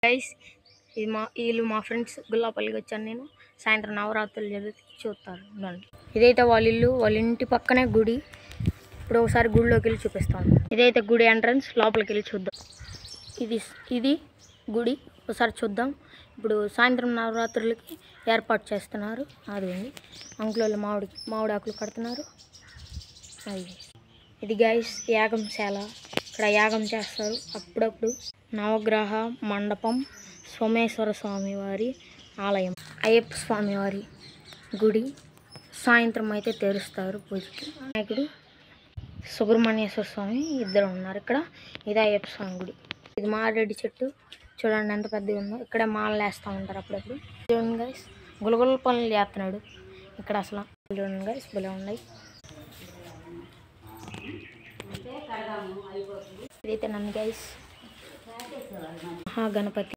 Guys వీళ్ళు మా friends గుల్లాపల్లికి వచ్చాను నేను. సాయంత్రం నవరాత్రులు జరిగితే చూస్తారు. ఇదైతే వాళ్ళ ఇంటి పక్కనే గుడి. ఇప్పుడు ఒకసారి గుడిలోకి వెళ్ళి చూపిస్తాను. ఇదైతే గుడి ఎంట్రన్స్. లోపలికి వెళ్ళి చూద్దాం. ఇది గుడి, ఒకసారి చూద్దాం. ఇప్పుడు సాయంత్రం నవరాత్రులకి ఏర్పాటు చేస్తున్నారు. అదిగోండి అంకులోళ్ళు మామిడి ఆకులు కడుతున్నారు. అది ఇది గైస్ యాగంశాల. ఇక్కడ యాగం చేస్తారు అప్పుడప్పుడు. నవగ్రహ మండపం, సోమేశ్వర స్వామి వారి ఆలయం, అయ్యప్ప స్వామి వారి గుడి. సాయంత్రం అయితే తెరుస్తారు పూజకి. నాయకుడు సుబ్రహ్మణ్యేశ్వర స్వామి ఇద్దరు ఉన్నారు ఇక్కడ. ఇది అయ్యప్ప స్వామి గుడి. ఇది మారేడు చెట్టు చూడండి ఎంత పెద్దగా ఉందో. ఇక్కడ మాలలు వేస్తూ ఉంటారు అప్పుడప్పుడు. చూడండి గైస్ గులగుల పనులు చేస్తున్నాడు ఇక్కడ. అసలు చూడండి గైస్ భలే ఉన్నాయి. ఇదైతే నన్ను గైస్ మహాగణపతి